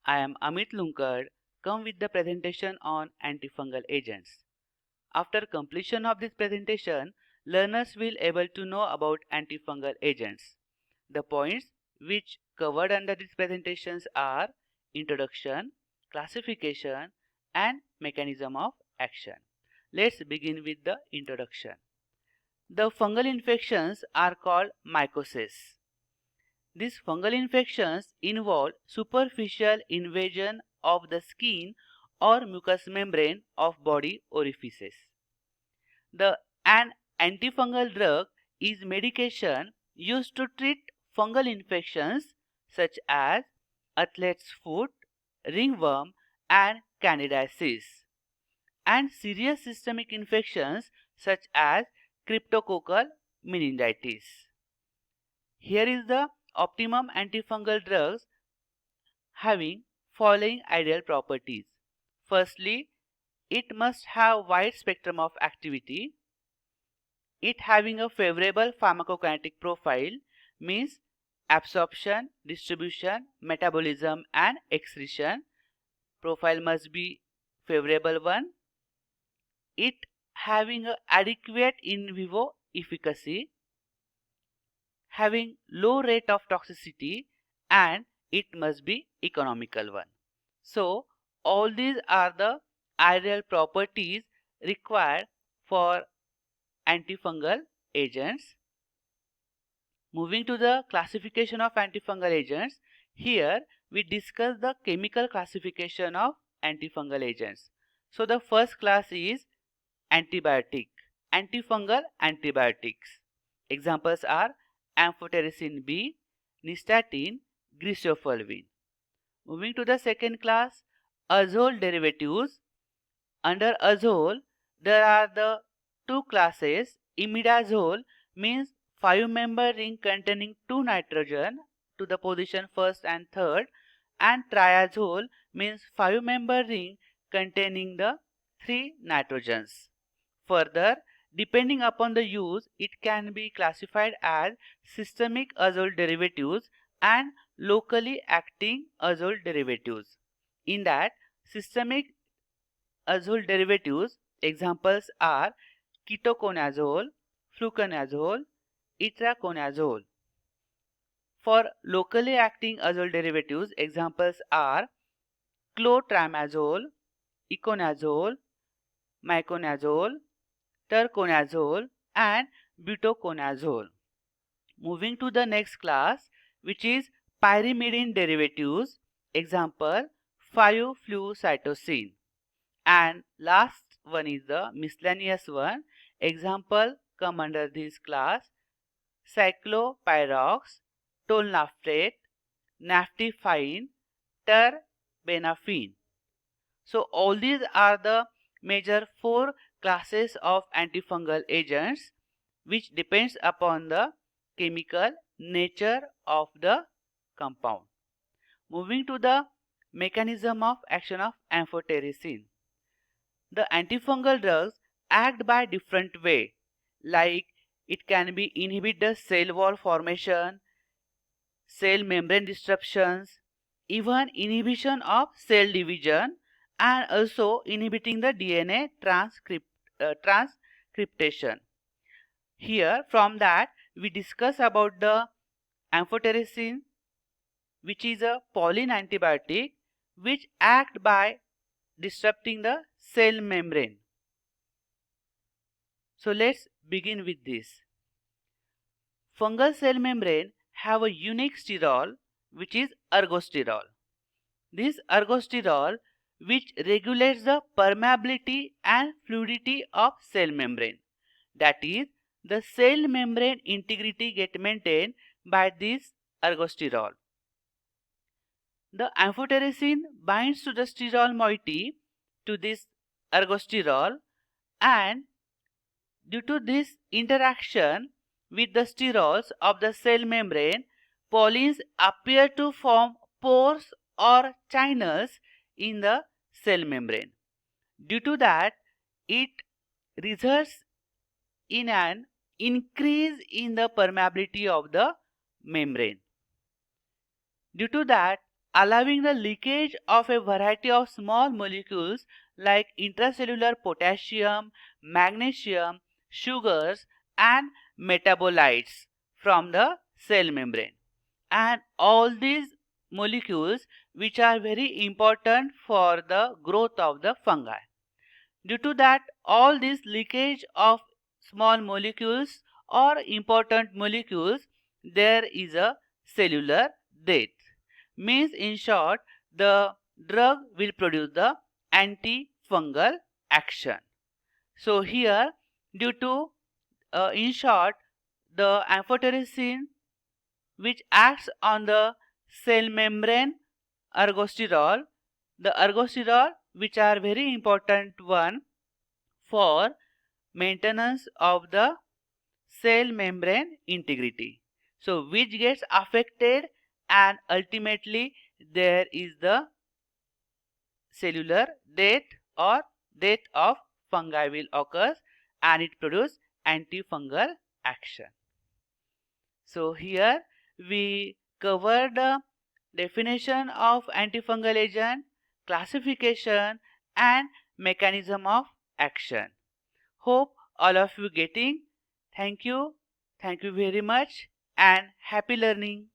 I am Amit Lunkad, come with the presentation on antifungal agents. After completion of this presentation, learners will able to know about antifungal agents. The points which covered under these presentations are introduction, classification, and mechanism of action. Let's begin with the introduction. The fungal infections are called mycosis. These fungal infections involve superficial invasion of the skin or mucous membrane of body orifices. An antifungal drug is medication used to treat fungal infections such as athlete's foot, ringworm, and candidiasis, and serious systemic infections such as cryptococcal meningitis. Here is the optimum antifungal drugs having following ideal properties. Firstly, it must have wide spectrum of activity. It having a favorable pharmacokinetic profile means absorption, distribution, metabolism and excretion profile must be favorable one. It having a adequate in vivo efficacy, having low rate of toxicity, and it must be economical one. So all these are the ideal properties required for antifungal agents. Moving to the classification of antifungal agents, here we discuss the chemical classification of antifungal agents. So the first class is antibiotic, antifungal antibiotics. Examples are amphotericin B, nystatin, griseofulvin. Moving to the second class, azole derivatives. Under azole, there are the two classes. Imidazole means 5-member ring containing 2 nitrogen to the position first and third, and triazole means 5-member ring containing the 3 nitrogens. Further, depending upon the use, it can be classified as systemic azole derivatives and locally acting azole derivatives. In that, systemic azole derivatives examples are ketoconazole, fluconazole, itraconazole. For locally acting azole derivatives examples are clotrimazole, iconazole, miconazole, turconazole and butoconazole. Moving to the next class, which is pyrimidine derivatives, example 5-flucytosine. And last one is the miscellaneous one. Example come under this class: cyclopyrox, tolnaftate, naftifine, terbinafine. So all these are the major 4 classes of antifungal agents which depends upon the chemical nature of the compound. Moving to the mechanism of action of amphotericin. The antifungal drugs act by different way, like it can be inhibit the cell wall formation, cell membrane disruptions, even inhibition of cell division, and also inhibiting the DNA transcriptation. Here from that we discuss about the amphotericin, which is a Pauline antibiotic which act by disrupting the cell membrane. So let's begin with this. Fungal cell membrane have a unique sterol which is ergosterol. This ergosterol which regulates the permeability and fluidity of cell membrane. That is, the cell membrane integrity get maintained by this ergosterol. The amphotericin binds to the sterol moiety to this ergosterol, and due to this interaction with the sterols of the cell membrane, paulines appear to form pores or channels in the cell membrane. Due to that, it results in an increase in the permeability of the membrane. Due to that, allowing the leakage of a variety of small molecules like intracellular potassium, magnesium, sugars, and metabolites from the cell membrane. And all these molecules which are very important for the growth of the fungi. Due to that, all this leakage of small molecules or important molecules, there is a cellular death. Means in short, the drug will produce the antifungal action. So here, due to, in short, the amphotericin which acts on the cell membrane ergosterol, the ergosterol which are very important one for maintenance of the cell membrane integrity. So which gets affected and ultimately there is the cellular death or death of fungi will occur and it produces antifungal action. So here we covered the definition of antifungal agent, classification and mechanism of action. Hope all of you getting. Thank you very much and happy learning.